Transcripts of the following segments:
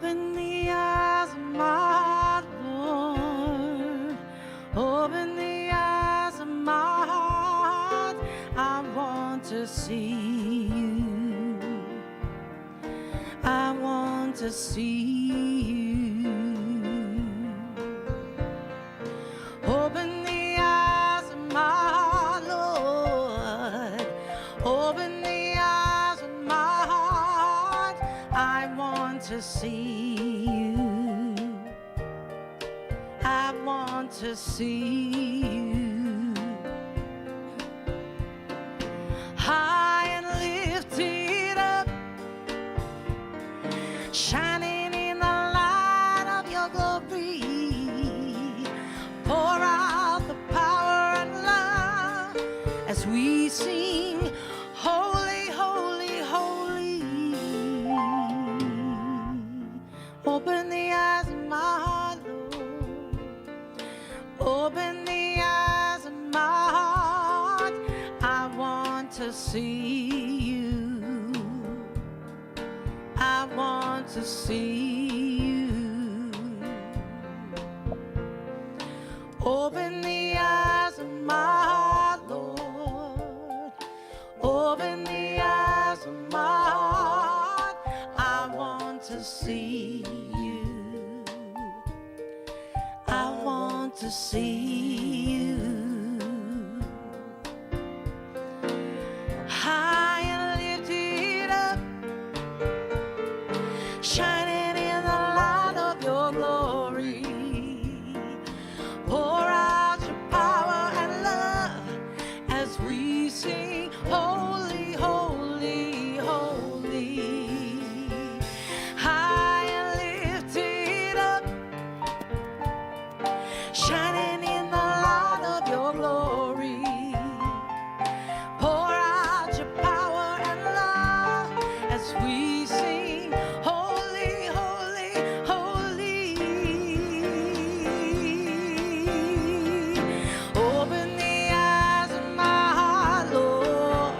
Open the eyes of my Lord. Open the eyes of my heart. I want to see you. I want to see you. Open the eyes of my heart, Lord. Open the eyes of my heart. I want to see you. I want to see you. High and lifted up, shining in the light of your glory. Pour out the power and love as we sing, holy, holy, holy. Open the eyes of my heart, Lord. Open the eyes of my heart. I want to see you. I want to see you. Open the eyes of my heart, Lord. Open the eyes of my heart. I want to see you. I want to see you. High and lifted up, shining in the light of your glory. Pour out your power and love as we sing, holy, holy, holy. High and lifted up, shining in the light of your glory. Pour out your power and love as we sing, holy, holy, holy. Open the eyes of my heart, Lord.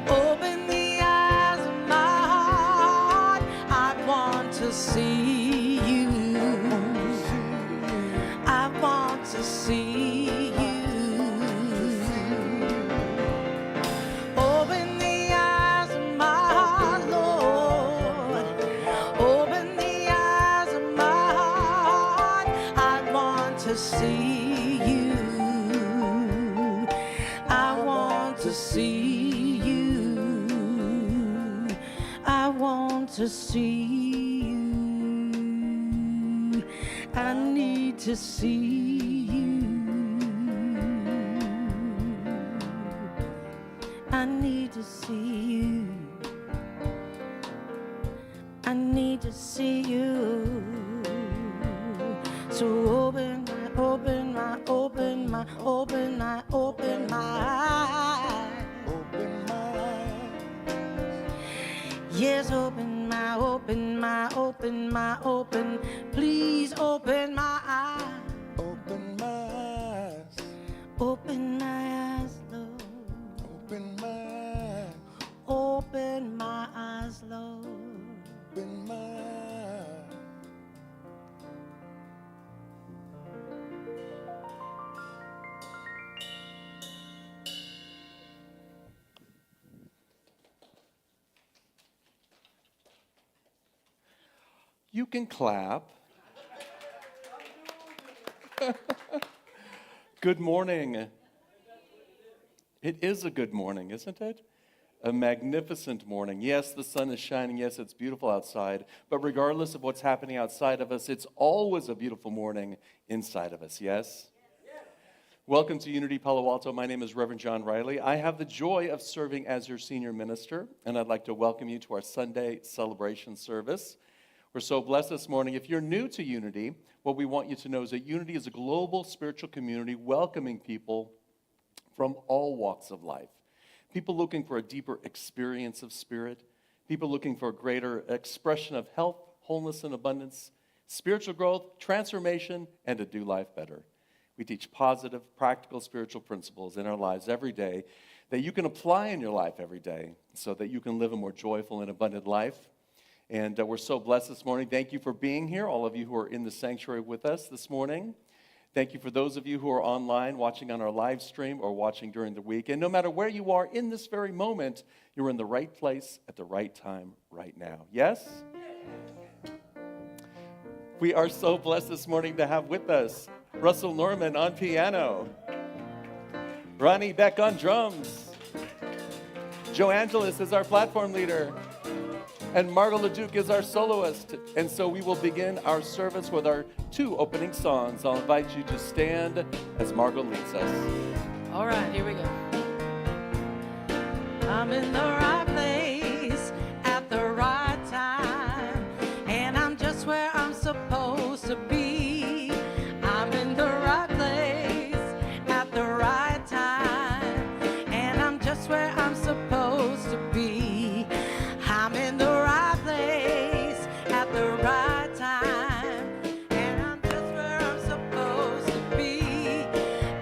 Open the eyes of my heart. I want to see you. I want to see you. Open the eyes of my heart, Lord. Open the eyes of my heart. I want to see you. I want to see you. I want to see you. I need to see you. I need to see you. I need to see you. So open my, open my, open my, open my, open my eyes. Open my eyes. Yes, open my, open my, open my, open. Please open my eyes. Open my eyes. Open my eyes, Lord. Open my eyes. Open my eyes, Lord. Open my eyes. You can clap. Good morning. It is a good morning, isn't it? A magnificent morning. Yes, the sun is shining. Yes, it's beautiful outside. But regardless of what's happening outside of us, it's always a beautiful morning inside of us. Yes? Welcome to Unity Palo Alto. My name is Reverend John Riley. I have the joy of serving as your senior minister, and I'd like to welcome you to our Sunday celebration service. We're so blessed this morning. If you're new to Unity, what we want you to know is that Unity is a global spiritual community welcoming people from all walks of life. People looking for a deeper experience of spirit, people looking for a greater expression of health, wholeness, and abundance, spiritual growth, transformation, and to do life better. We teach positive, practical spiritual principles in our lives every day that you can apply in your life every day so that you can live a more joyful and abundant life. And we're so blessed this morning. Thank you for being here, all of you who are in the sanctuary with us this morning. Thank you for those of you who are online, watching on our live stream or watching during the week. And no matter where you are in this very moment, you're in the right place at the right time right now. Yes? We are so blessed this morning to have with us Russell Norman on piano, Ronnie Beck on drums, Joe Angeles is our platform leader, and Margot LeDuc is our soloist. And so we will begin our service with our 2 opening songs. I'll invite you to stand as Margot leads us. All right, here we go. I'm in the right place at the right time, and I'm just where I'm supposed to be. I'm in the right place at the right time, and I'm just where I'm supposed to be. I'm in the right place at the right time, and I'm just where I'm supposed to be.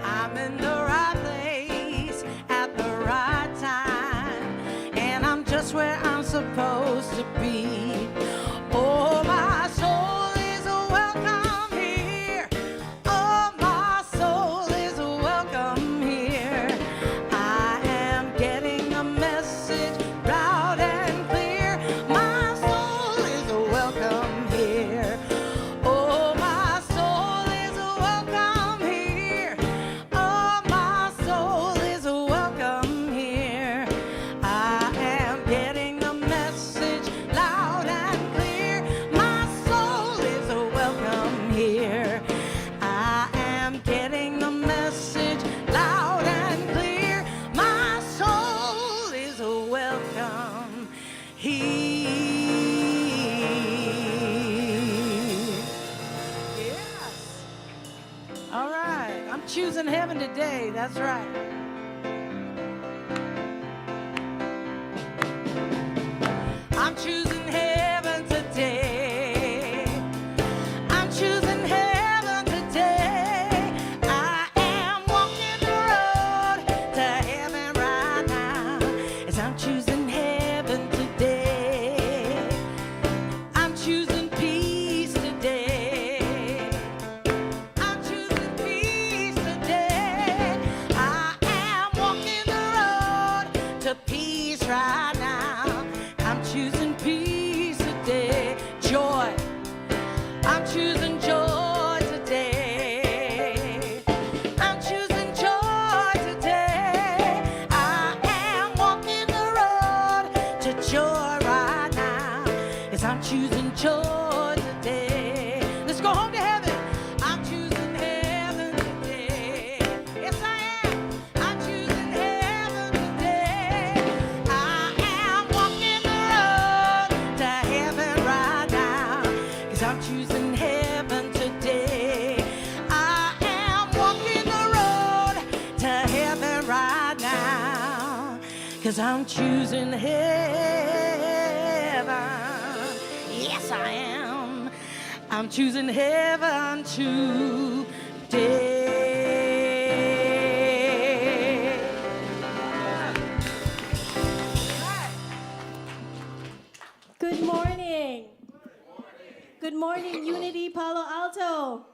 I'm in the right place at the right time, and I'm just where I'm supposed to be. Oh, my soul is welcome here. Oh, my soul is welcome here. I am getting a message loud and clear. My soul is welcome here. Oh, my soul is welcome here. Oh, my soul is welcome here. I am getting a message loud and clear. My soul is welcome here. I am getting the message loud and clear. My soul is welcome here. Yes. All right. I'm choosing heaven today. That's right. I'm choosing heaven today. I'm choosing heaven today. I am walking the road to heaven right now. As I'm choosing heaven today. I'm choosing peace today. I'm choosing peace today. I am walking the road to peace right now. I'm choosing peace today. Joy. I'm choosing joy today. I'm choosing joy today. I am walking the road to joy right now. Yes, I'm choosing joy today. Let's go home to heaven. I'm choosing heaven today. Yes, I am. I'm choosing heaven today. I am walking the road to heaven right now. 'Cause I'm choosing heaven today. I am walking the road to heaven right now. 'Cause I'm choosing heaven. Yes, I am. I'm choosing heaven today. Good morning. Good morning, Unity Palo Alto.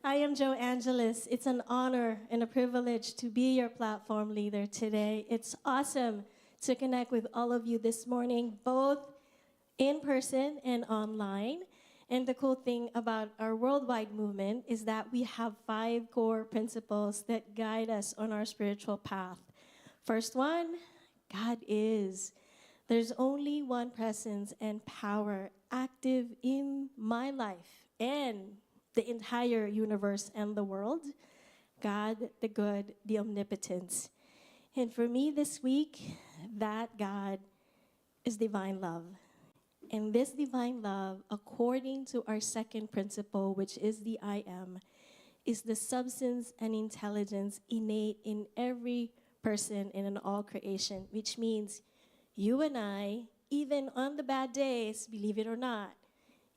I am Joe Angeles. It's an honor and a privilege to be your platform leader today. It's awesome to connect with all of you this morning, both in person and online. And the cool thing about our worldwide movement is that we have 5 core principles that guide us on our spiritual path. First one, God is. There's only one presence and power active in my life and the entire universe and the world. God, the good, the omnipotent. And for me this week, that God is divine love. And this divine love, according to our second principle, which is the I am, is the substance and intelligence innate in every person and in all creation, which means you and I, even on the bad days, believe it or not,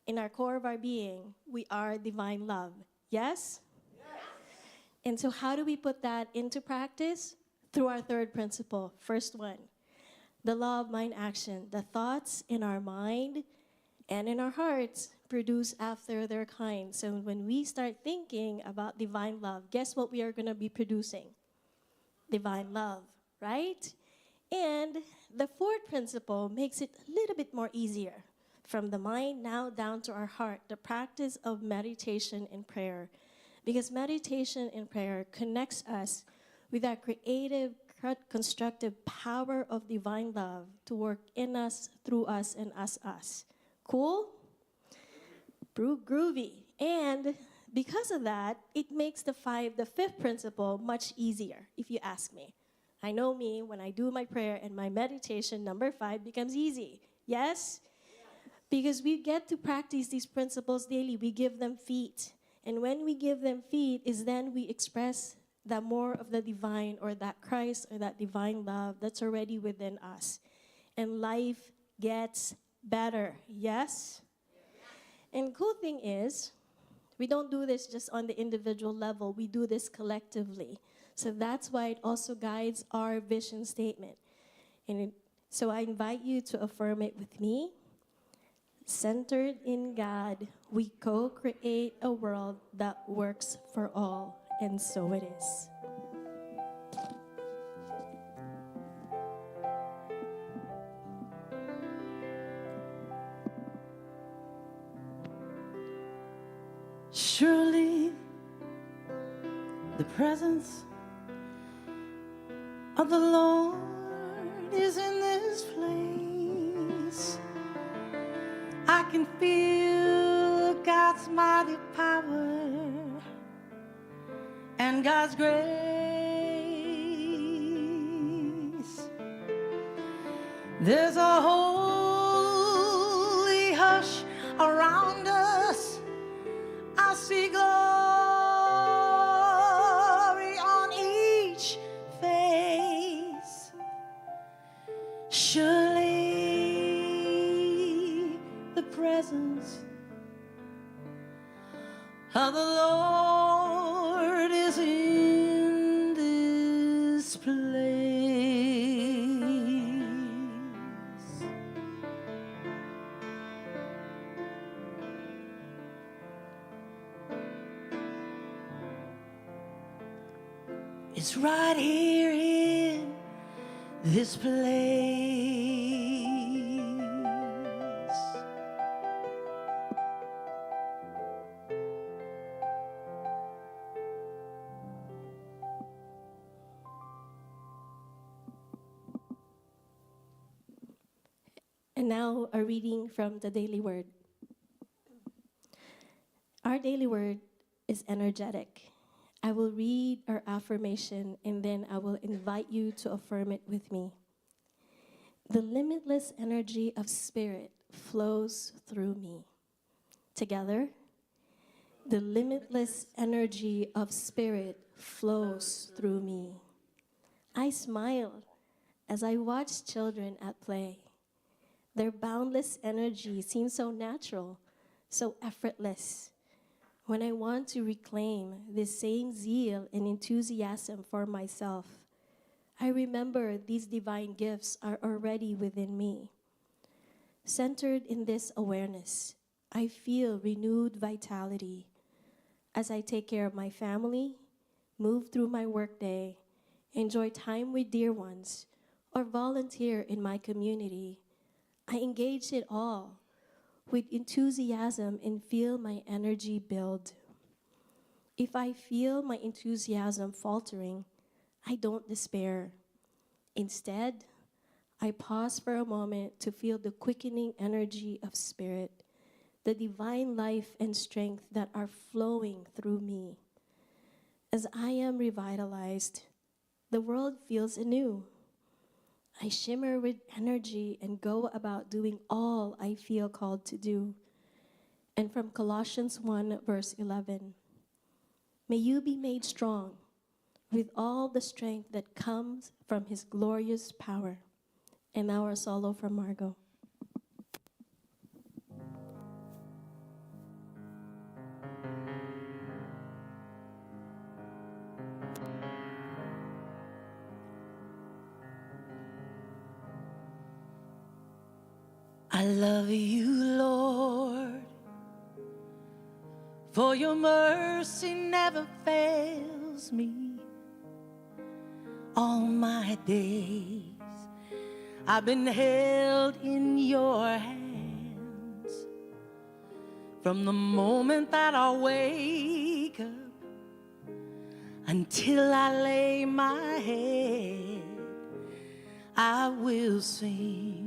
in our core of our being, we are divine love. Yes? Yes. And so how do we put that into practice? Through our third principle. First one, The law of mind action. The thoughts in our mind and in our hearts produce after their kind. So when we start thinking about divine love, guess what we are going to be producing? Divine love, right? And the fourth principle makes it a little bit more easier. From the mind now down to our heart, the practice of meditation and prayer. Because meditation and prayer connects us with that creative, constructive power of divine love to work in us, through us, and us. Cool? Groovy. And because of that, it makes the fifth principle much easier, if you ask me. I know me, when I do my prayer and my meditation, number 5 becomes easy. Yes? Because we get to practice these principles daily. We give them feet. And when we give them feet is then we express that more of the divine or that Christ or that divine love that's already within us. And life gets better. Yes? And cool thing is, we don't do this just on the individual level. We do this collectively. So that's why it also guides our vision statement. So I invite you to affirm it with me. Centered in God, we co-create a world that works for all, and so it is. Surely the presence of the Lord is in this place. I can feel God's mighty power and God's grace. There's a holy hush around us. I see glory on each face. Surely the presence of the Lord is in this place. It's right here in this place. And now a reading from the Daily Word. Our daily word is energetic. I will read our affirmation and then I will invite you to affirm it with me. The limitless energy of spirit flows through me. Together, the limitless energy of spirit flows through me. I smile as I watch children at play. Their boundless energy seems so natural, so effortless. When I want to reclaim this same zeal and enthusiasm for myself, I remember these divine gifts are already within me. Centered in this awareness, I feel renewed vitality. As I take care of my family, move through my workday, enjoy time with dear ones, or volunteer in my community, I engage it all with enthusiasm and feel my energy build. If I feel my enthusiasm faltering, I don't despair. Instead, I pause for a moment to feel the quickening energy of spirit, the divine life and strength that are flowing through me. As I am revitalized, the world feels anew. I shimmer with energy and go about doing all I feel called to do. And from Colossians 1, verse 11, may you be made strong with all the strength that comes from his glorious power. And now our solo from Margot. I love you, Lord, for your mercy never fails me. All my days I've been held in your hands. From the moment that I wake up until I lay my head, I will sing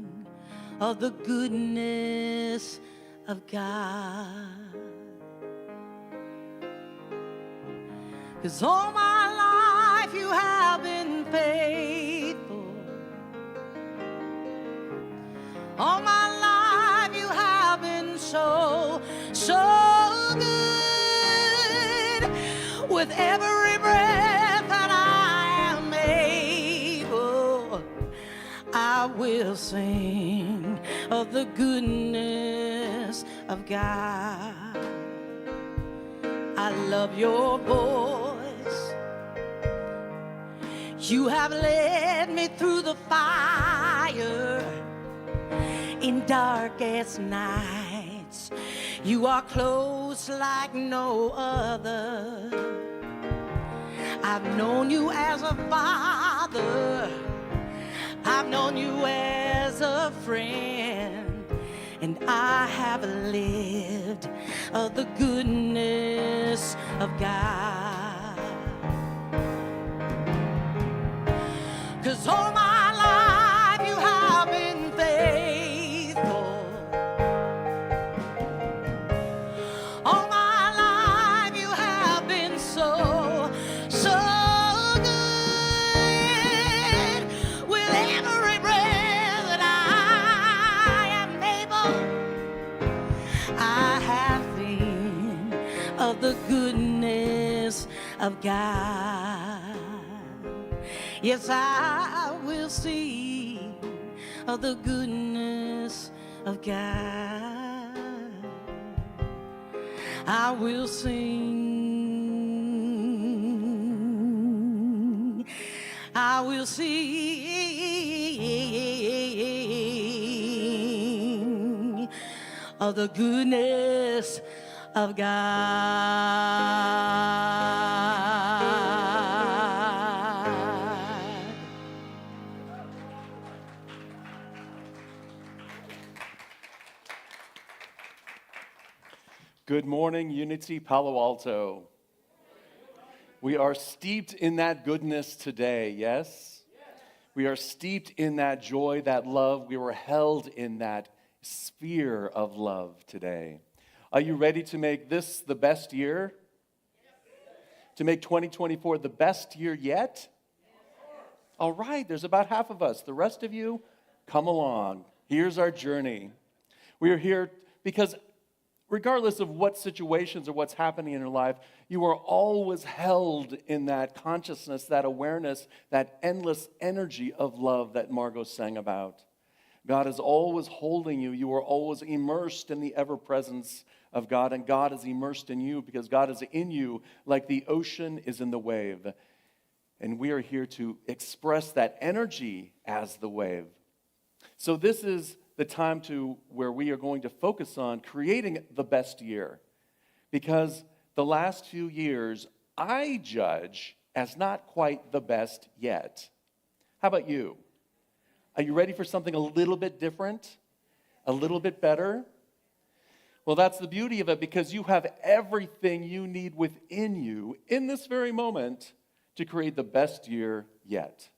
of the goodness of God. 'Cause all my life you have been faithful. All my life you have been so good. With every breath that I am able, I will sing of the goodness of God. I love your voice. You have led me through the fire in darkest nights. You are close like no other. I've known you as a father. I've known you as a friend. And I have lived of the goodness of God. 'Cause all my life you have been faithful. All my life you have been so good. With every breath that I am able, I have seen of the goodness of God. Yes, I will see of the goodness of God. I will sing. I will sing of the goodness of God. Good morning, Unity Palo Alto. We are steeped in that goodness today, yes? We are steeped in that joy, that love. We were held in that sphere of love today. Are you ready to make this the best year? To make 2024 the best year yet? All right, there's about half of us. The rest of you, come along. Here's our journey. We are here because regardless of what situations or what's happening in your life, you are always held in that consciousness, that awareness, that endless energy of love that Margot sang about. God is always holding you. You are always immersed in the ever-presence of God, and God is immersed in you because God is in you like the ocean is in the wave. And we are here to express that energy as the wave. So this is the time where we are going to focus on creating the best year, because the last few years I judge as not quite the best yet. How about you? Are you ready for something a little bit different? A little bit better? Well, that's the beauty of it, because you have everything you need within you in this very moment to create the best year yet,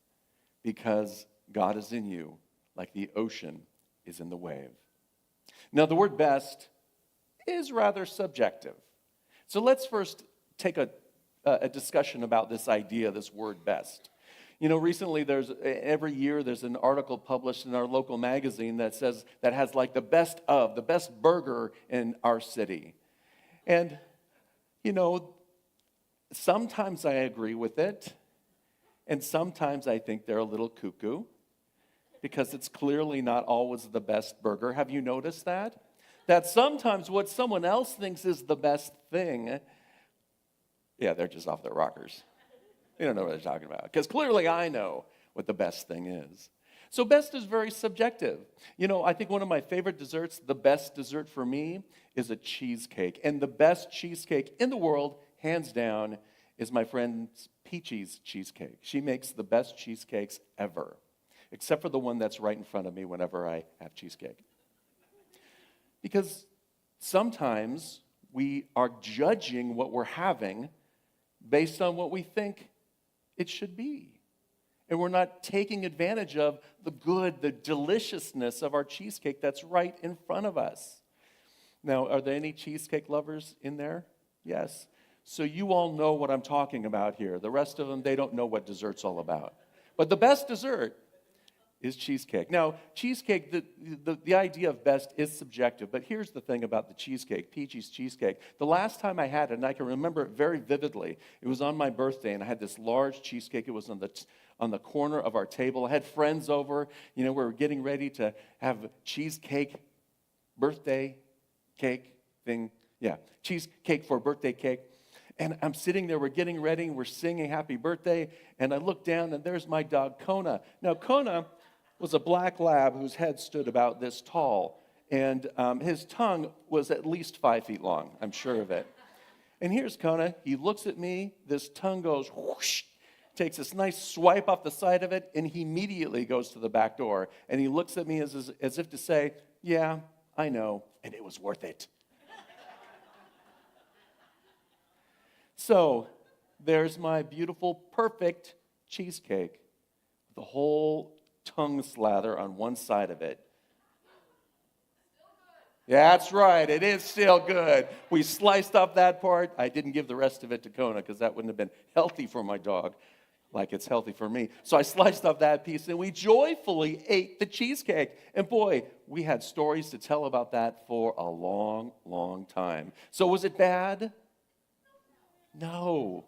because God is in you like the ocean is in the wave. Now, the word best is rather subjective. So let's first take a discussion about this idea, this word best. You know, recently every year there's an article published in our local magazine that has like the best burger in our city. And, you know, sometimes I agree with it, and sometimes I think they're a little cuckoo, because it's clearly not always the best burger. Have you noticed that? That sometimes what someone else thinks is the best thing, yeah, they're just off their rockers. They don't know what they're talking about, because clearly I know what the best thing is. So best is very subjective. You know, I think one of my favorite desserts, the best dessert for me, is a cheesecake. And the best cheesecake in the world, hands down, is my friend Peachy's cheesecake. She makes the best cheesecakes ever, except for the one that's right in front of me whenever I have cheesecake. Because sometimes we are judging what we're having based on what we think it should be. And we're not taking advantage of the good, the deliciousness of our cheesecake that's right in front of us. Now, are there any cheesecake lovers in there? Yes. So you all know what I'm talking about here. The rest of them, they don't know what dessert's all about. But the best dessert is cheesecake. Now, cheesecake, the idea of best is subjective, but here's the thing about the cheesecake, Peachy's cheesecake. The last time I had it, and I can remember it very vividly, it was on my birthday, and I had this large cheesecake. It was on the corner of our table. I had friends over. You know, we were getting ready to have cheesecake birthday cake thing. Yeah, cheesecake for birthday cake. And I'm sitting there, we're getting ready, we're singing happy birthday, and I look down, and there's my dog, Kona. Now, Kona was a black lab whose head stood about this tall, and his tongue was at least 5 feet long, I'm sure of it. And here's Kona. He looks at me, this tongue goes whoosh, takes this nice swipe off the side of it, and he immediately goes to the back door, and he looks at me as if to say, yeah, I know, and it was worth it. So, there's my beautiful, perfect cheesecake. The whole tongue slather on one side of it. Yeah, that's right. It is still good. We sliced off that part. I didn't give the rest of it to Kona because that wouldn't have been healthy for my dog like it's healthy for me. So I sliced off that piece, and we joyfully ate the cheesecake. And boy, we had stories to tell about that for a long, long time. So was it bad? No,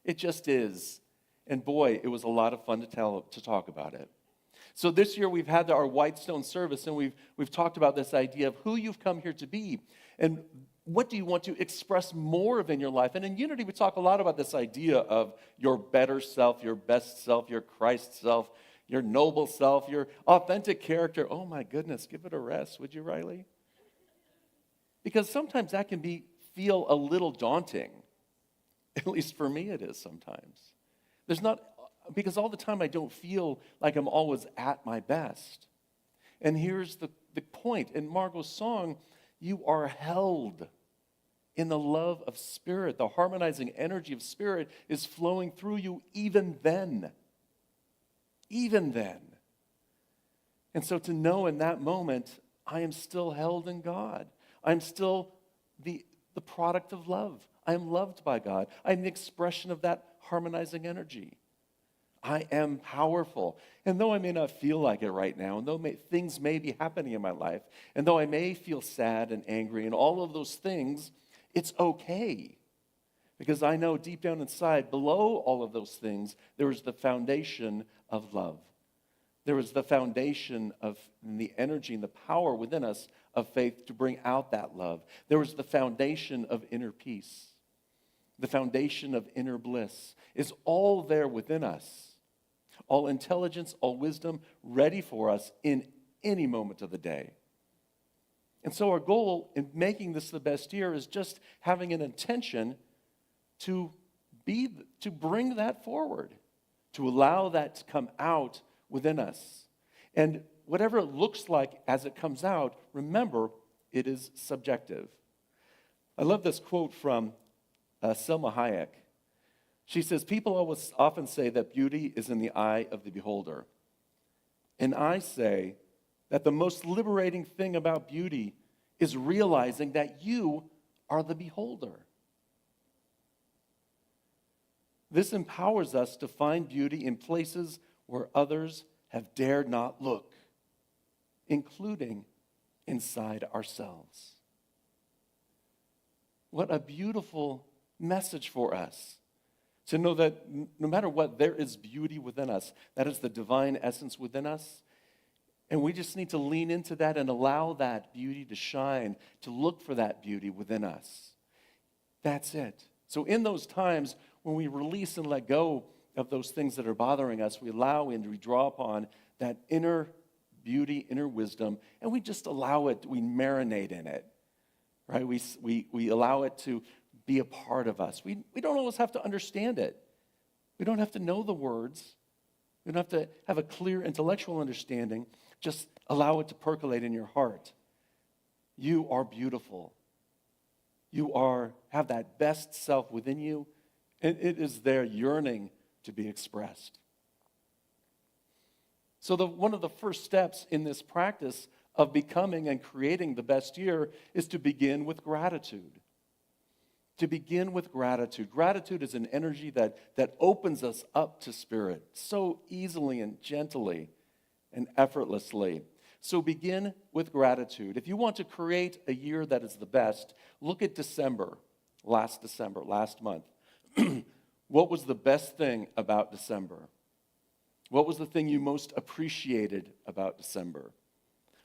it just is. And boy, it was a lot of fun to talk about it. So this year we've had our Whitestone service, and we've talked about this idea of who you've come here to be, and what do you want to express more of in your life. And in Unity, we talk a lot about this idea of your better self, your best self, your Christ self, your noble self, your authentic character. Oh my goodness, give it a rest, would you, Riley? Because sometimes that can feel a little daunting. At least for me it is sometimes. Because all the time I don't feel like I'm always at my best. And here's the point. In Margot's song, you are held in the love of Spirit. The harmonizing energy of Spirit is flowing through you even then. Even then. And so to know in that moment, I am still held in God. I'm still the product of love. I am loved by God. I am the expression of that harmonizing energy. I am powerful. And though I may not feel like it right now, and though things may be happening in my life, and though I may feel sad and angry and all of those things, it's okay. Because I know deep down inside, below all of those things, there is the foundation of love. There is the foundation of the energy and the power within us of faith to bring out that love. There is the foundation of inner peace. The foundation of inner bliss is all there within us. All intelligence, all wisdom, ready for us in any moment of the day. And so our goal in making this the best year is just having an intention to bring that forward, to allow that to come out within us. And whatever it looks like as it comes out, remember, it is subjective. I love this quote from Selma Hayek. She says, people often say that beauty is in the eye of the beholder. And I say that the most liberating thing about beauty is realizing that you are the beholder. This empowers us to find beauty in places where others have dared not look, including inside ourselves. What a beautiful message for us to know that no matter what, there is beauty within us. That is the divine essence within us. And we just need to lean into that and allow that beauty to shine, to look for that beauty within us. That's it. So in those times when we release and let go of those things that are bothering us, we allow and we draw upon that inner beauty, inner wisdom, and we just allow it, we marinate in it, right? We allow it to be a part of us. We don't always have to understand it. We don't have to know the words. We don't have to have a clear intellectual understanding. Just allow it to percolate in your heart. You are beautiful. You have that best self within you, and it is there yearning to be expressed. So one of the first steps in this practice of becoming and creating the best year is to begin with gratitude. To begin with gratitude. Gratitude is an energy that opens us up to Spirit so easily and gently and effortlessly. So begin with gratitude. If you want to create a year that is the best, look at last month. What was the best thing about December? What was the thing you most appreciated about December?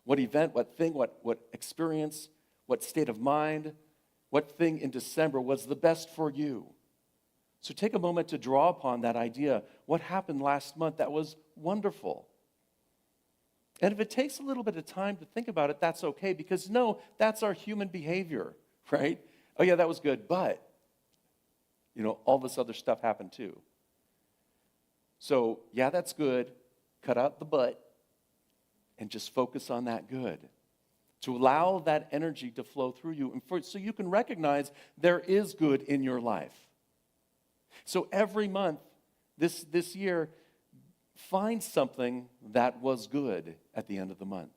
What event, what thing, what experience, what state of mind, what thing in December was the best for you? So take a moment to draw upon that idea. What happened last month that was wonderful? And if it takes a little bit of time to think about it, that's okay, because no, that's our human behavior, right? Oh yeah, that was good, but, all this other stuff happened too. So, yeah, that's good. Cut out the but and just focus on that good. To allow that energy to flow through you and so you can recognize there is good in your life. So every month this year, find something that was good at the end of the month.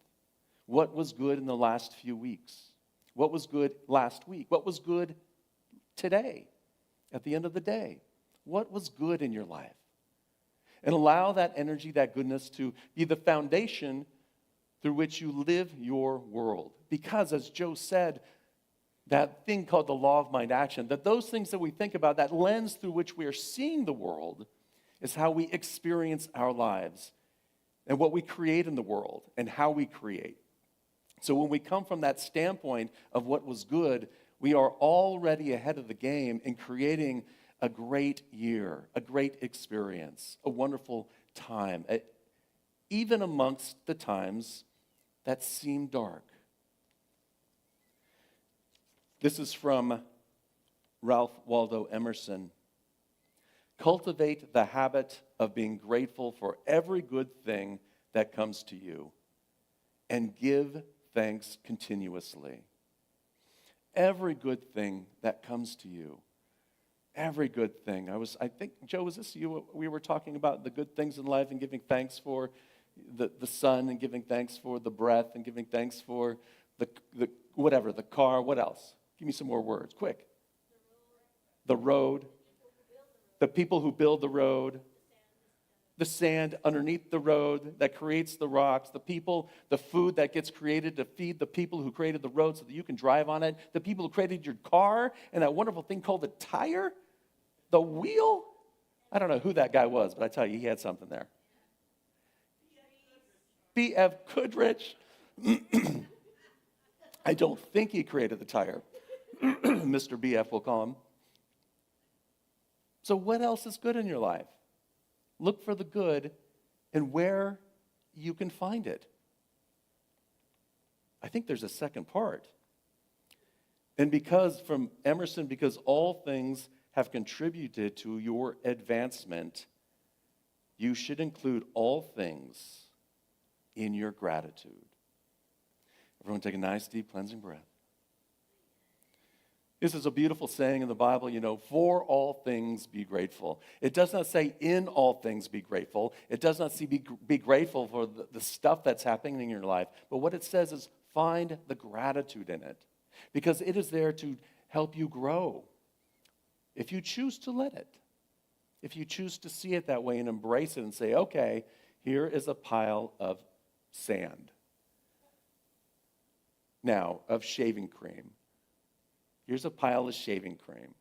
What was good in the last few weeks? What was good last week? What was good today at the end of the day? What was good in your life? And allow that energy, that goodness to be the foundation through which you live your world. Because, as Joe said, that thing called the law of mind action, that those things that we think about, that lens through which we are seeing the world, is how we experience our lives and what we create in the world and how we create. So when we come from that standpoint of what was good, we are already ahead of the game in creating a great year, a great experience, a wonderful time, even amongst the times that seem dark. This is from Ralph Waldo Emerson. Cultivate the habit of being grateful for every good thing that comes to you and give thanks continuously. Every good thing that comes to you. Every good thing. I think, Joe, was this you? We were talking about the good things in life and giving thanks for the sun and giving thanks for the breath and giving thanks for the whatever, the car. What else? Give me some more words, quick. The road. The people who build the road. The sand underneath the road that creates the rocks. The people, the food that gets created to feed the people who created the road so that you can drive on it. The people who created your car and that wonderful thing called the tire. The wheel? I don't know who that guy was, but I tell you, he had something there. B.F. Goodrich. I don't think he created the tire. Mr. B.F. we'll call him. So what else is good in your life? Look for the good and where you can find it. I think there's a second part. And from Emerson, because all things have contributed to your advancement, you should include all things in your gratitude. Everyone take a nice, deep, cleansing breath. This is a beautiful saying in the Bible, for all things be grateful. It does not say in all things be grateful. It does not say be grateful for the stuff that's happening in your life. But what it says is find the gratitude in it, because it is there to help you grow. If you choose to let it, if you choose to see it that way and embrace it and say, okay, here is a pile of sand. Now, of shaving cream. Here's a pile of shaving cream.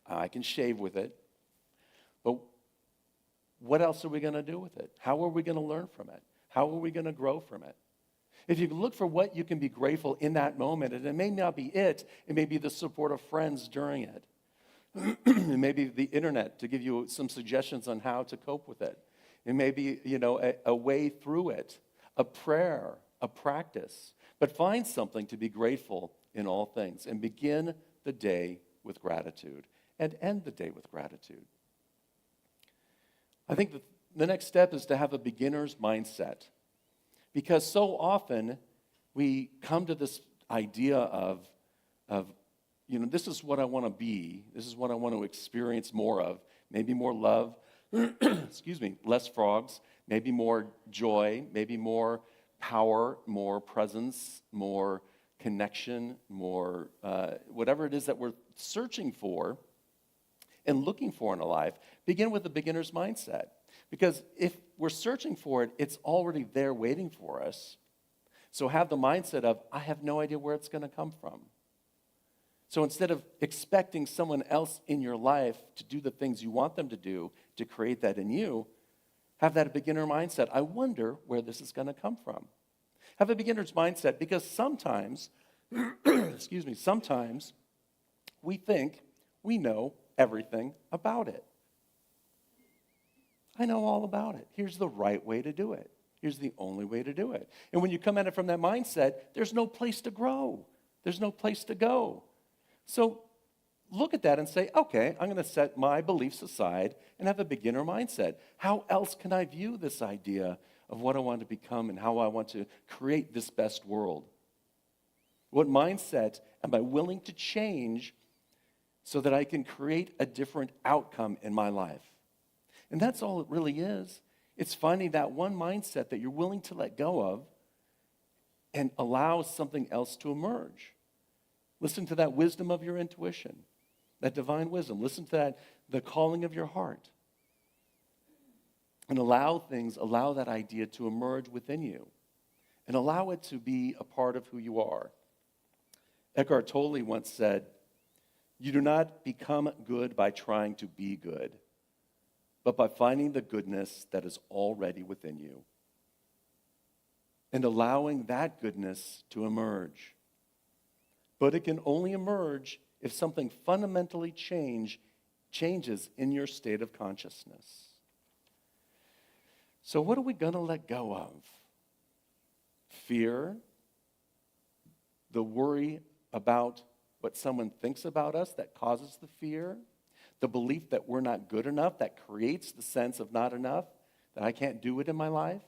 I can shave with it, but what else are we going to do with it? How are we going to learn from it? How are we going to grow from it? If you look for what you can be grateful in that moment, and it may not be it may be the support of friends during it. It may be the internet to give you some suggestions on how to cope with it. It may be, a way through it, a prayer, a practice. But find something to be grateful in all things and begin the day with gratitude and end the day with gratitude. I think that the next step is to have a beginner's mindset, because so often we come to this idea of this is what I want to be, this is what I want to experience more of, maybe more love, excuse me, less frogs, maybe more joy, maybe more power, more presence, more connection, more whatever it is that we're searching for and looking for in a life. Begin with a beginner's mindset, because if we're searching for it, it's already there waiting for us. So have the mindset of, I have no idea where it's going to come from. So instead of expecting someone else in your life to do the things you want them to do to create that in you, have that beginner mindset. I wonder where this is going to come from. Have a beginner's mindset, because sometimes, sometimes we think we know everything about it. I know all about it. Here's the right way to do it. Here's the only way to do it. And when you come at it from that mindset, there's no place to grow. There's no place to go. So look at that and say, okay, I'm going to set my beliefs aside and have a beginner mindset. How else can I view this idea of what I want to become and how I want to create this best world? What mindset am I willing to change so that I can create a different outcome in my life? And that's all it really is. It's finding that one mindset that you're willing to let go of and allow something else to emerge. Listen to that wisdom of your intuition, that divine wisdom. Listen to that, the calling of your heart. And allow that idea to emerge within you. And allow it to be a part of who you are. Eckhart Tolle once said, "You do not become good by trying to be good, but by finding the goodness that is already within you. And allowing that goodness to emerge. But it can only emerge if something fundamentally changes in your state of consciousness." So what are we going to let go of? Fear, the worry about what someone thinks about us that causes the fear, the belief that we're not good enough that creates the sense of not enough, that I can't do it in my life,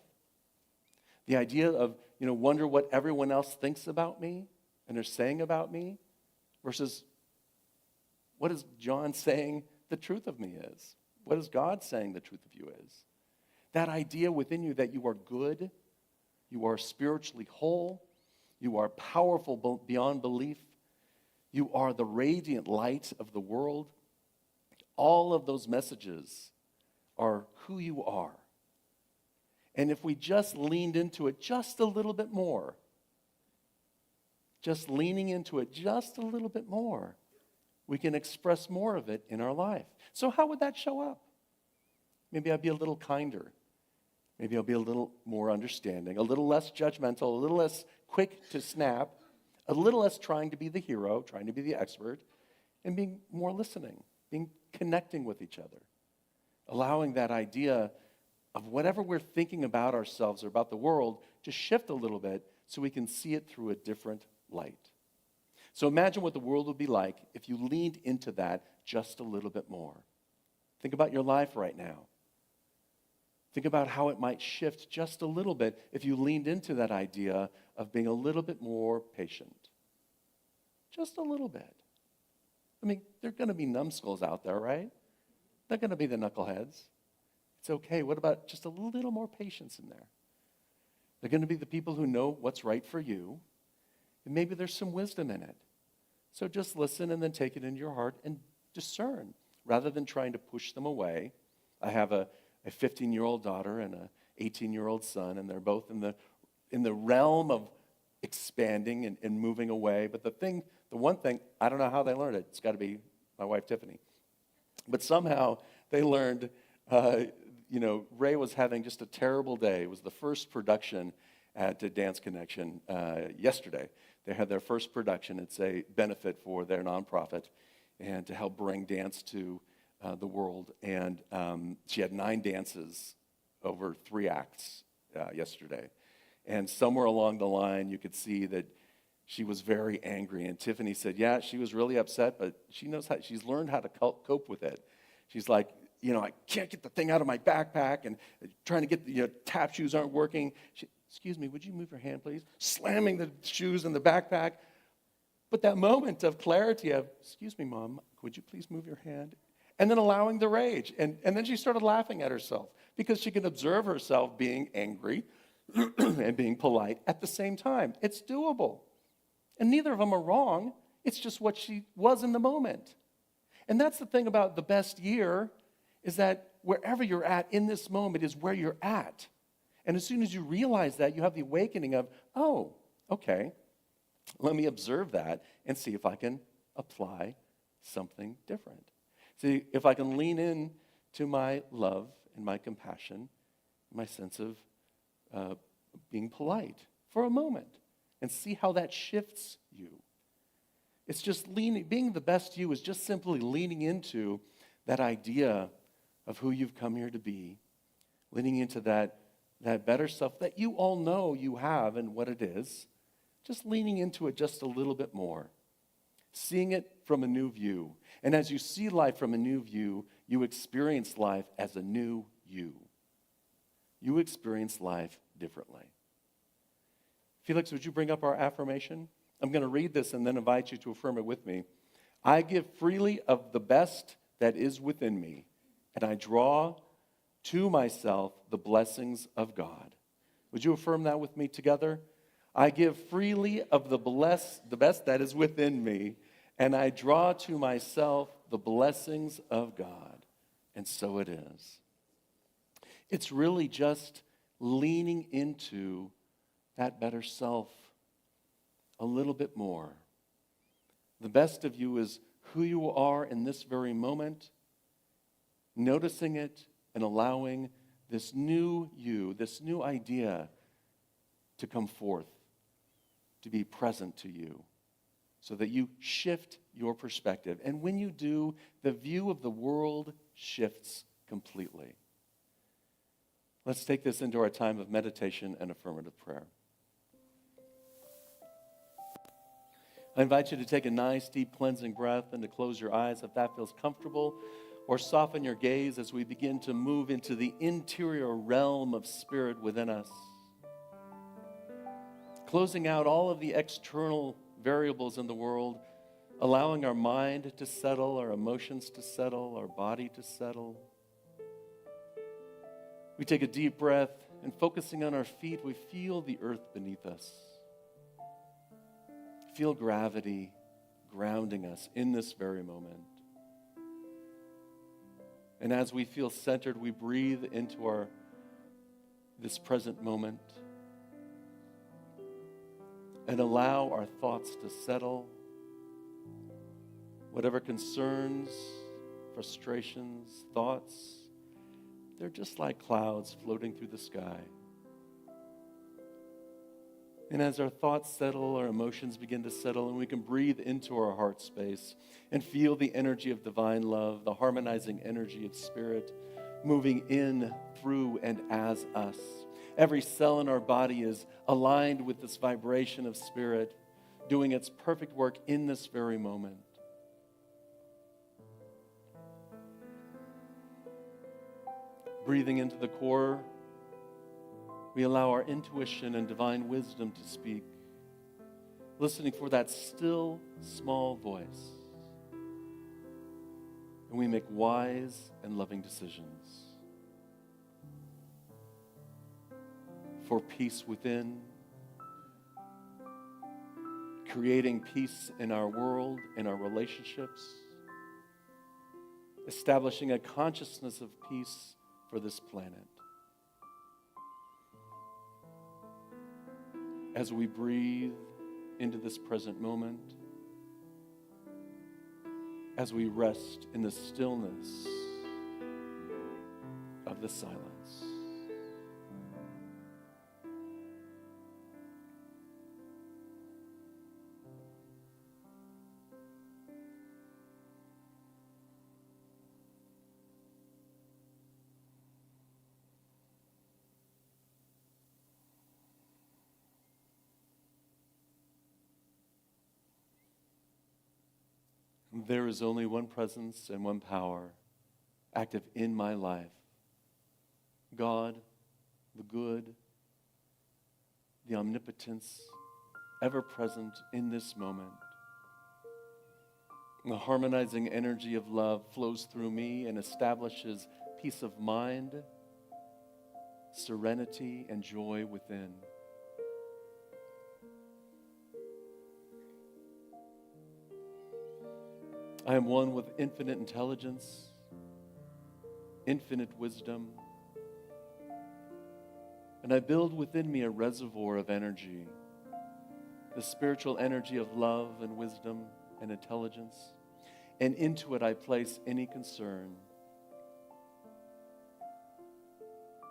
the idea of, wonder what everyone else thinks about me and they're saying about me, versus what is John saying the truth of me is? What is God saying the truth of you is? That idea within you that you are good, you are spiritually whole, you are powerful beyond belief, you are the radiant light of the world. All of those messages are who you are. And if we just leaned into it just a little bit more, just leaning into it just a little bit more, we can express more of it in our life. So how would that show up? Maybe I'd be a little kinder. Maybe I'll be a little more understanding, a little less judgmental, a little less quick to snap, a little less trying to be the hero, trying to be the expert, and being more listening, connecting with each other, allowing that idea of whatever we're thinking about ourselves or about the world to shift a little bit so we can see it through a different light. So imagine what the world would be like if you leaned into that just a little bit more. Think about your life right now. Think about how it might shift just a little bit if you leaned into that idea of being a little bit more patient. Just a little bit. I mean, there are going to be numbskulls out there, right? They're going to be the knuckleheads. It's okay. What about just a little more patience in there? They're going to be the people who know what's right for you, and maybe there's some wisdom in it. So just listen and then take it into your heart and discern, rather than trying to push them away. I have a 15-year-old daughter and an 18-year-old son, and they're both in the realm of expanding and moving away. But the one thing, I don't know how they learned it. It's got to be my wife, Tiffany. But somehow they learned, Ray was having just a terrible day. It was the first production at Dance Connection yesterday. They had their first production. It's a benefit for their nonprofit. and to help bring dance to the world. And she had 9 dances over 3 acts yesterday. And somewhere along the line, you could see that she was very angry. And Tiffany said, yeah, she was really upset, but she's learned how to cope with it. She's like, I can't get the thing out of my backpack, and trying to get tap shoes aren't working. Excuse me, would you move your hand, please? Slamming the shoes in the backpack. But that moment of clarity of, excuse me, Mom, would you please move your hand? And then allowing the rage. And then she started laughing at herself because she can observe herself being angry and being polite at the same time. It's doable. And neither of them are wrong. It's just what she was in the moment. And that's the thing about the best year, is that wherever you're at in this moment is where you're at. And as soon as you realize that, you have the awakening of, oh, okay, let me observe that and see if I can apply something different. See, if I can lean in to my love and my compassion, my sense of being polite for a moment, and see how that shifts you. It's just being the best you is just simply leaning into that idea of who you've come here to be, leaning into that better self that you all know you have and what it is, just leaning into it just a little bit more, seeing it from a new view. And as you see life from a new view, you experience life as a new you. You experience life differently. Felix, would you bring up our affirmation? I'm going to read this and then invite you to affirm it with me. I give freely of the best that is within me, and I draw to myself the blessings of God. Would you affirm that with me together? I give freely of the best that is within me, and I draw to myself the blessings of God. And so it is. It's really just leaning into that better self a little bit more. The best of you is who you are in this very moment, noticing it and allowing this new you, this new idea to come forth, to be present to you, so that you shift your perspective. And when you do, the view of the world shifts completely. Let's take this into our time of meditation and affirmative prayer. I invite you to take a nice, deep, cleansing breath and to close your eyes if that feels comfortable, or soften your gaze as we begin to move into the interior realm of spirit within us. Closing out all of the external variables in the world, allowing our mind to settle, our emotions to settle, our body to settle. We take a deep breath, and focusing on our feet, we feel the earth beneath us. Feel gravity grounding us in this very moment. And as we feel centered, we breathe into this present moment and allow our thoughts to settle. Whatever concerns, frustrations, thoughts, they're just like clouds floating through the sky. And as our thoughts settle, our emotions begin to settle, and we can breathe into our heart space and feel the energy of divine love, the harmonizing energy of spirit moving in, through, and as us. Every cell in our body is aligned with this vibration of spirit, doing its perfect work in this very moment. Breathing into the core, we allow our intuition and divine wisdom to speak, listening for that still, small voice. And we make wise and loving decisions for peace within, creating peace in our world, in our relationships, establishing a consciousness of peace for this planet. As we breathe into this present moment, as we rest in the stillness of the silence. There is only one presence and one power active in my life. God, the good, the omnipotence, ever present in this moment. The harmonizing energy of love flows through me and establishes peace of mind, serenity, and joy within. I am one with infinite intelligence, infinite wisdom, and I build within me a reservoir of energy, the spiritual energy of love and wisdom and intelligence, and into it I place any concern.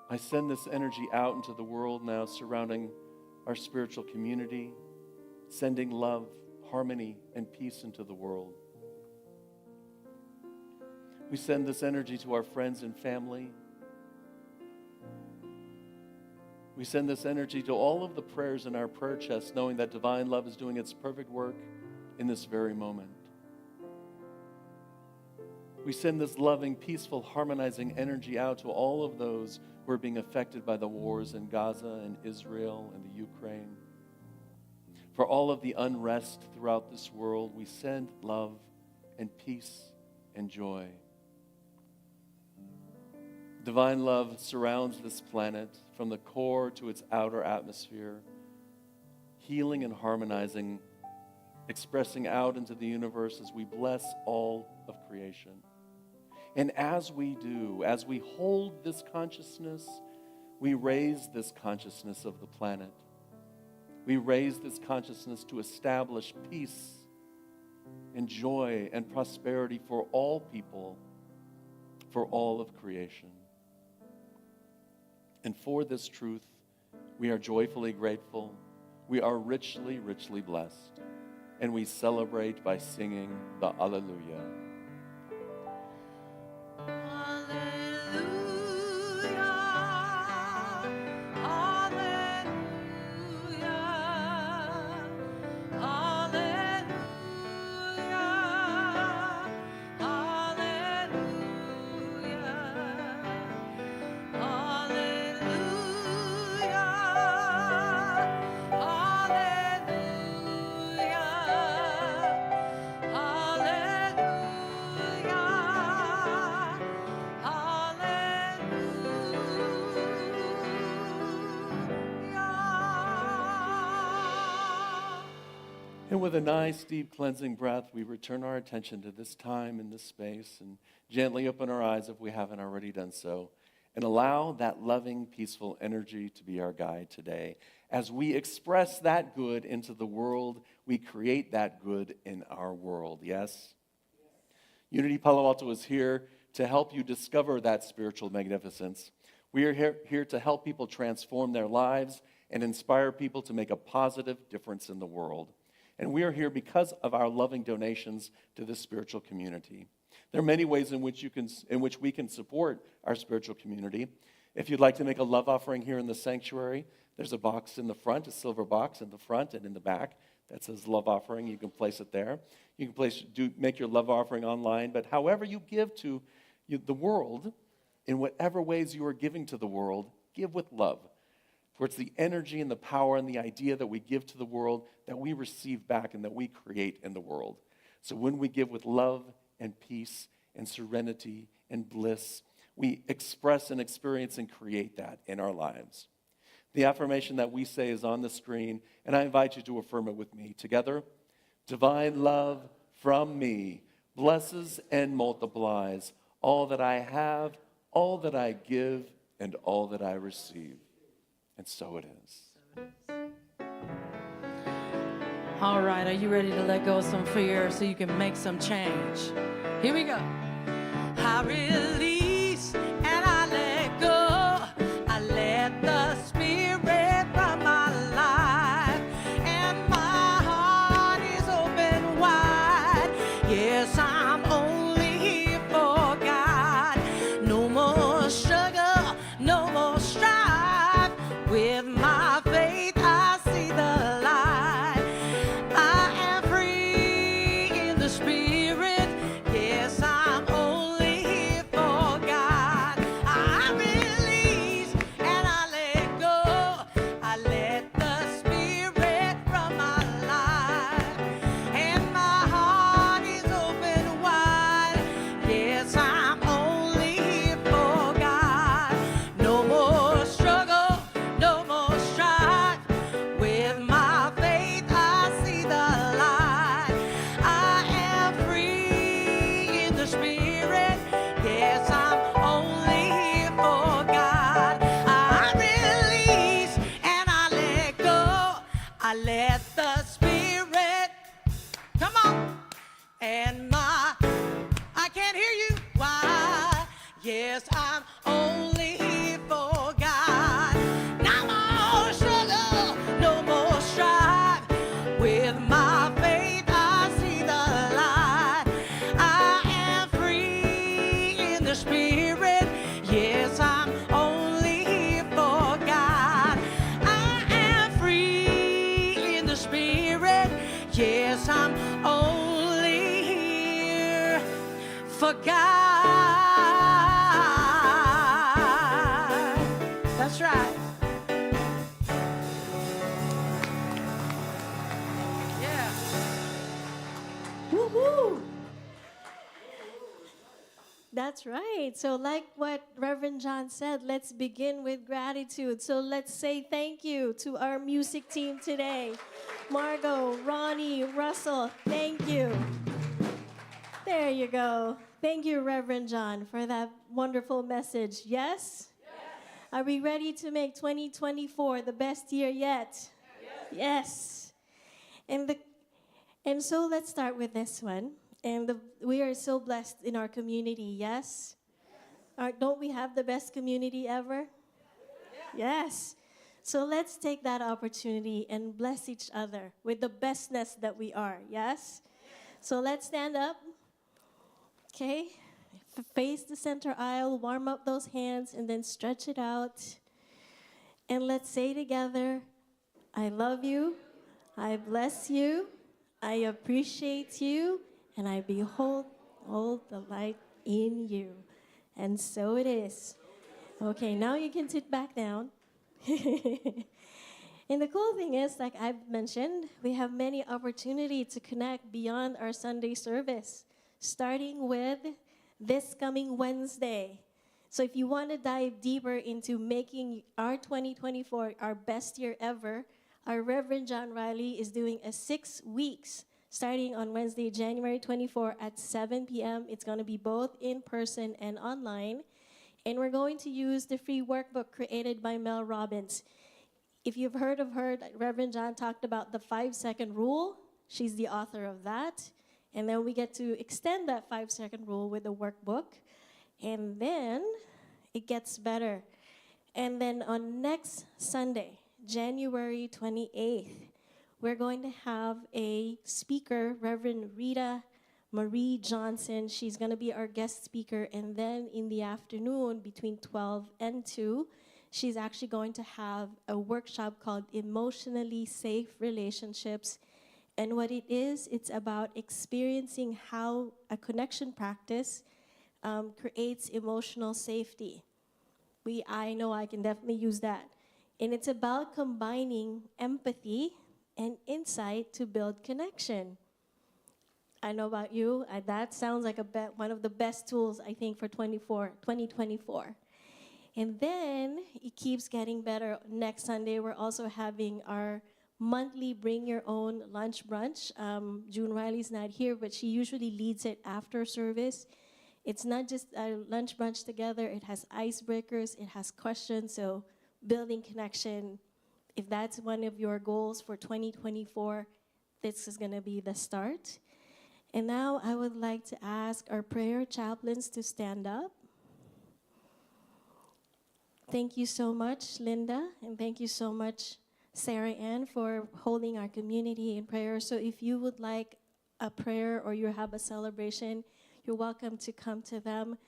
I send this energy out into the world now, surrounding our spiritual community, sending love, harmony, and peace into the world. We send this energy to our friends and family. We send this energy to all of the prayers in our prayer chest, knowing that divine love is doing its perfect work in this very moment. We send this loving, peaceful, harmonizing energy out to all of those who are being affected by the wars in Gaza and Israel and the Ukraine. For all of the unrest throughout this world, we send love and peace and joy. Divine love surrounds this planet from the core to its outer atmosphere, healing and harmonizing, expressing out into the universe as we bless all of creation. And as we do, as we hold this consciousness, we raise this consciousness of the planet. We raise this consciousness to establish peace and joy and prosperity for all people, for all of creation. And for this truth, we are joyfully grateful. We are richly, richly blessed. And we celebrate by singing the Alleluia. And with a nice, deep, cleansing breath, we return our attention to this time and this space and gently open our eyes if we haven't already done so, and allow that loving, peaceful energy to be our guide today. As we express that good into the world, we create that good in our world, yes? Unity Palo Alto is here to help you discover that spiritual magnificence. We are here to help people transform their lives and inspire people to make a positive difference in the world. And we are here because of our loving donations to this spiritual community. There are many ways in which we can support our spiritual community. If you'd like to make a love offering here in the sanctuary, there's a box in the front, a silver box in the front and in the back that says love offering. You can place it there. You can make your love offering online, but however you give to the world, in whatever ways you are giving to the world, give with love. For it's the energy and the power and the idea that we give to the world that we receive back and that we create in the world. So when we give with love and peace and serenity and bliss, we express and experience and create that in our lives. The affirmation that we say is on the screen, and I invite you to affirm it with me. Together, divine love from me blesses and multiplies all that I have, all that I give, and all that I receive. And so it is. All right, are you ready to let go of some fear so you can make some change? Here we go. I release and I let go. I let the Spirit run my life, and my heart is open wide. Yes, I'm only here for God. No more struggle, no more strife. With my faith, I see the light. I am free in the Spirit. only here for God. That's right. Yeah. Woohoo! That's right. So, like what Reverend John said, let's begin with gratitude. So, let's say thank you to our music team today. Margot, Ronnie, Russell, thank you. There you go. Thank you, Reverend John, for that wonderful message. Yes? Are we ready to make 2024 the best year yet? Yes. And so let's start with this one. We are so blessed in our community, yes? Don't we have the best community ever? Yes. So let's take that opportunity and bless each other with the bestness that we are, yes? So let's stand up, okay? Face the center aisle, warm up those hands, and then stretch it out. And let's say together, I love you, I bless you, I appreciate you, and I behold all the light in you. And so it is. Okay, now you can sit back down. And the cool thing is, like I've mentioned, we have many opportunities to connect beyond our Sunday service, starting with this coming Wednesday. So if you want to dive deeper into making our 2024 our best year ever, our Reverend John Riley is doing a 6 weeks starting on Wednesday, January 24 at 7 p.m. It's going to be both in person and online. And we're going to use the free workbook created by Mel Robbins. If you've heard of her, Reverend John talked about the 5-second rule. She's the author of that. And then we get to extend that 5-second rule with the workbook. And then it gets better. And then on next Sunday, January 28th, we're going to have a speaker, Reverend Rita Marie Johnson. She's going to be our guest speaker. And then in the afternoon, between 12 and 2, she's actually going to have a workshop called Emotionally Safe Relationships. And what it is, it's about experiencing how a connection practice creates emotional safety. I know I can definitely use that. And it's about combining empathy and insight to build connection. I know about you, that sounds like one of the best tools, I think, for 2024. And then it keeps getting better. Next Sunday, we're also having our monthly Bring Your Own Lunch Brunch. June Riley's not here, but she usually leads it after service. It's not just a lunch brunch together. It has icebreakers. It has questions. So building connection. If that's one of your goals for 2024, this is going to be the start. And now I would like to ask our prayer chaplains to stand up. Thank you so much, Linda, and thank you so much, Sarah Ann, for holding our community in prayer. So if you would like a prayer or you have a celebration, you're welcome to come to them.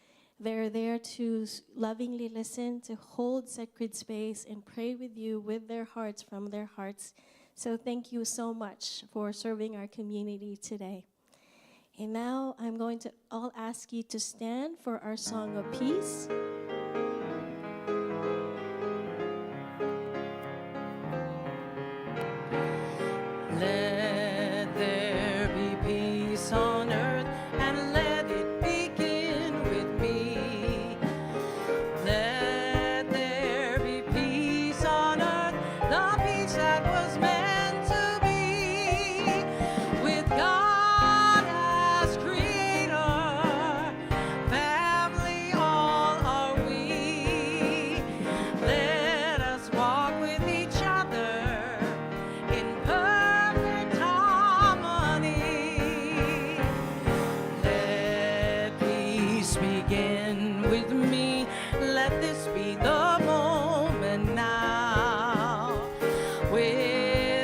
They're there to lovingly listen, to hold sacred space, and pray with you with their hearts, from their hearts. So thank you so much for serving our community today. And now I'm going to all ask you to stand for our song of peace. Let there be peace on earth, and let it begin with me. Let there be peace on earth, the peace that was meant to be. With God as creator, family all are we. Let us walk with each other in perfect harmony. Let peace begin with me. Let this be the moment now. With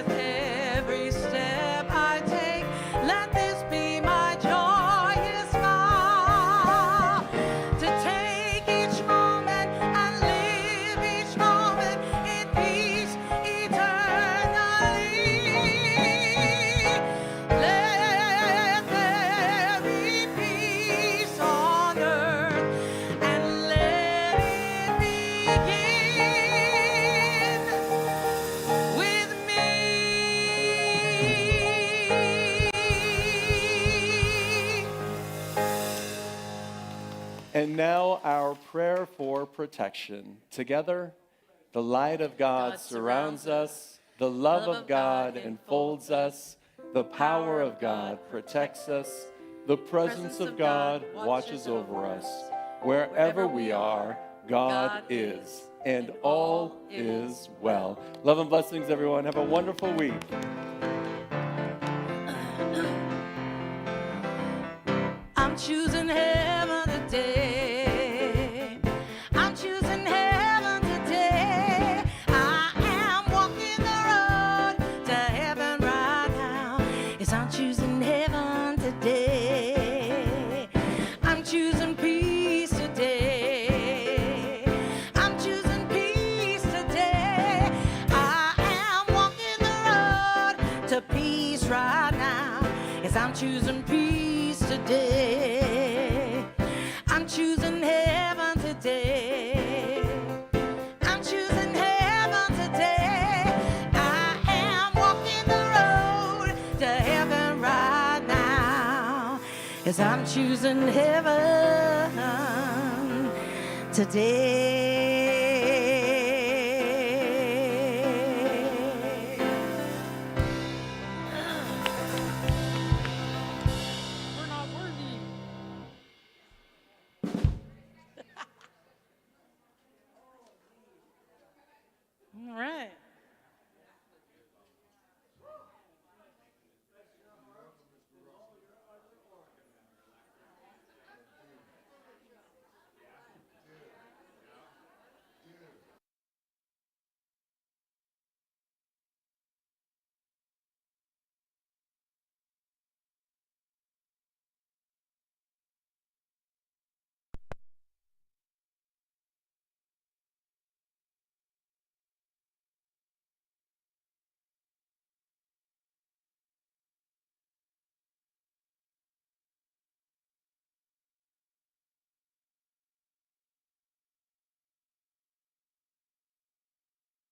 now our prayer for protection. Together, the light of God surrounds us, the love of God enfolds us, the power of God protects us, the presence of God watches over us. Wherever we are, God is, and all is well. Love and blessings, everyone. Have a wonderful week. I'm choosing heaven today. I'm choosing heaven today. I am walking the road to heaven right now. Yes, I'm choosing heaven today. I'm choosing peace today. I'm choosing peace today. I am walking the road to peace right now. Yes, I'm choosing peace today. I'm choosing heaven today. I'm choosing heaven today. I am walking the road to heaven right now. Yes, I'm choosing heaven today.